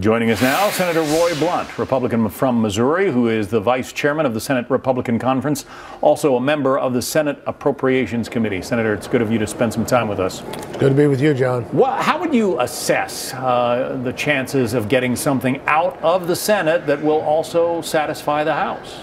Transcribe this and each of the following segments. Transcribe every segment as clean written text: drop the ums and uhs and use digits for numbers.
Joining us now, Senator Roy Blunt, Republican from Missouri, who is the vice chairman of the Senate Republican Conference, also a member of the Senate Appropriations Committee. Senator, it's good of you to spend some time with us. Good to be with you, John. Well, how would you assess the chances of getting something out of the Senate that will also satisfy the House?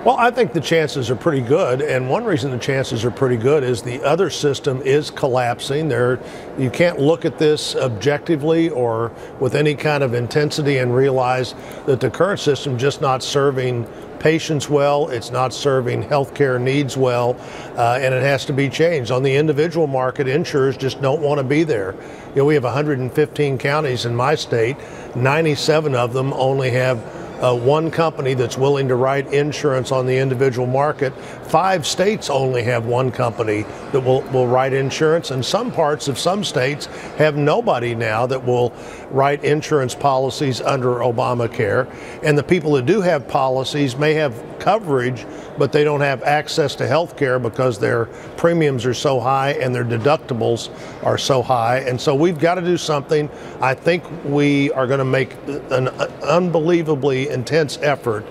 Well, I think the chances are pretty good, and one reason the chances are pretty good is the other system is collapsing. You can't look at this objectively or with any kind of intensity and realize that the current system just not serving patients well, it's not serving healthcare needs well, and it has to be changed. On the individual market, insurers just don't want to be there. You know, we have 115 counties in my state, 97 of them only have one company that's willing to write insurance on the individual market. 5 states only have one company that will write insurance, and some parts of some states have nobody now that will write insurance policies under Obamacare. And the people that do have policies may have coverage, but they don't have access to health care because their premiums are so high and their deductibles are so high. And so we've got to do something. I think we are going to make an unbelievably intense effort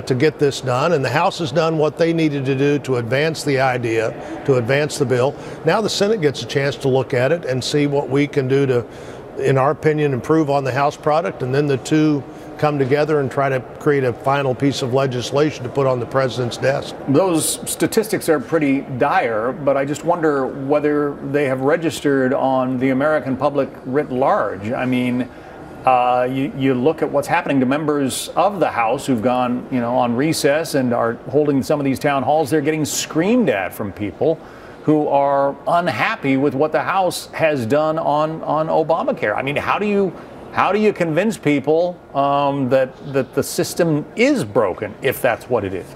to get this done, and the House has done what they needed to do to advance the idea, to advance the bill. Now the Senate gets a chance to look at it and see what we can do to, in our opinion, improve on the House product, and then the two come together and try to create a final piece of legislation to put on the president's desk. Those statistics are pretty dire, but I just wonder whether they have registered on the American public writ large. I mean, you look at what's happening to members of the House who've gone, on recess and are holding some of these town halls. They're getting screamed at from people who are unhappy with what the House has done on Obamacare. I mean, how do you convince people that the system is broken, if that's what it is?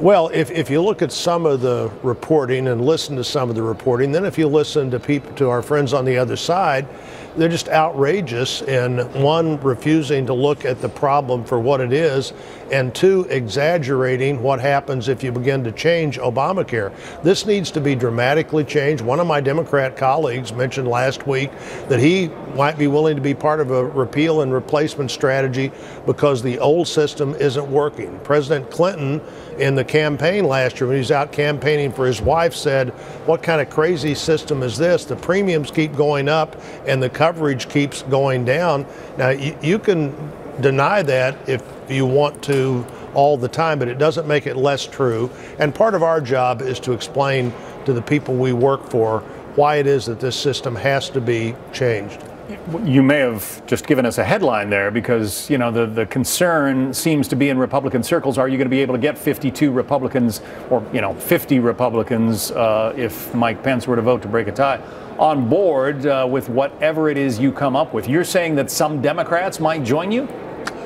Well, if you look at some of the reporting and listen to some of the reporting, then if you listen to our friends on the other side, they're just outrageous in, one, refusing to look at the problem for what it is, and two, exaggerating what happens if you begin to change Obamacare. This needs to be dramatically changed. One of my Democrat colleagues mentioned last week that he might be willing to be part of a repeal and replacement strategy because the old system isn't working. President Clinton, in the campaign last year, when he was out campaigning for his wife, said, "What kind of crazy system is this? The premiums keep going up and the coverage keeps going down." Now, you can deny that if you want to all the time, but it doesn't make it less true. And part of our job is to explain to the people we work for why it is that this system has to be changed. You may have just given us a headline there, because the concern seems to be in Republican circles, are you going to be able to get 52 Republicans or 50 Republicans if Mike Pence were to vote to break a tie on board with whatever it is you come up with? You're saying that some Democrats might join you?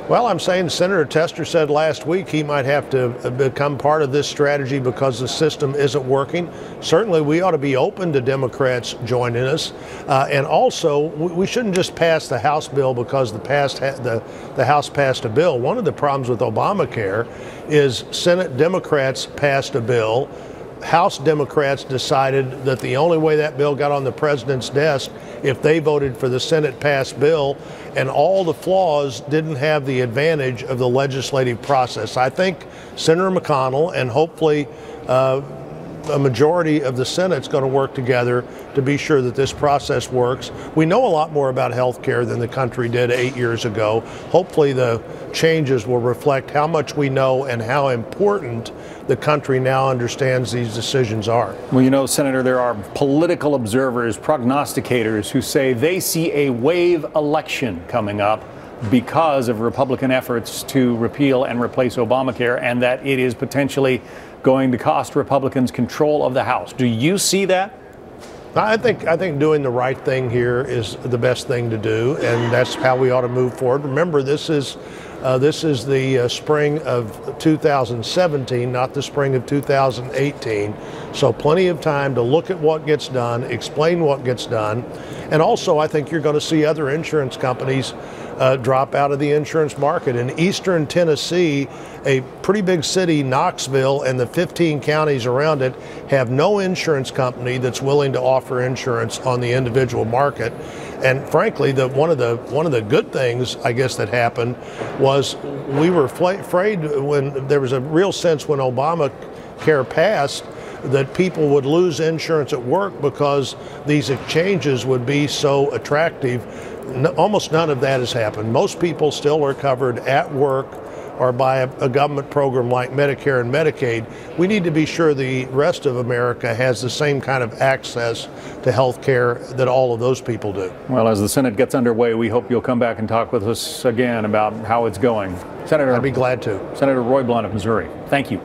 Well, I'm saying Senator Tester said last week he might have to become part of this strategy because the system isn't working. Certainly, we ought to be open to Democrats joining us. And also, we shouldn't just pass the House bill because the House passed a bill. One of the problems with Obamacare is Senate Democrats passed a bill. House Democrats decided that the only way that bill got on the president's desk if they voted for the Senate passed bill, and all the flaws didn't have the advantage of the legislative process. I think Senator McConnell and hopefully a majority of the Senate's going to work together to be sure that this process works. We know a lot more about health care than the country did 8 years ago. Hopefully the changes will reflect how much we know and how important the country now understands these decisions are. Well, Senator, there are political observers, prognosticators who say they see a wave election coming up because of Republican efforts to repeal and replace Obamacare, and that it is potentially going to cost Republicans control of the House. Do you see that? I think doing the right thing here is the best thing to do, and that's how we ought to move forward. Remember, this is the spring of 2017, not the spring of 2018. So plenty of time to look at what gets done, explain what gets done. And also, I think you're going to see other insurance companies drop out of the insurance market. In eastern Tennessee, a pretty big city, Knoxville, and the 15 counties around it have no insurance company that's willing to offer insurance on the individual market. And frankly, one of the good things, I guess, that happened was we were afraid when there was a real sense when Obamacare passed that people would lose insurance at work because these exchanges would be so attractive. Almost none of that has happened. Most people still are covered at work or by a government program like Medicare and Medicaid. We need to be sure the rest of America has the same kind of access to health care that all of those people do. Well, as the Senate gets underway, we hope you'll come back and talk with us again about how it's going. Senator, I'd be glad to. Senator Roy Blunt of Missouri, thank you.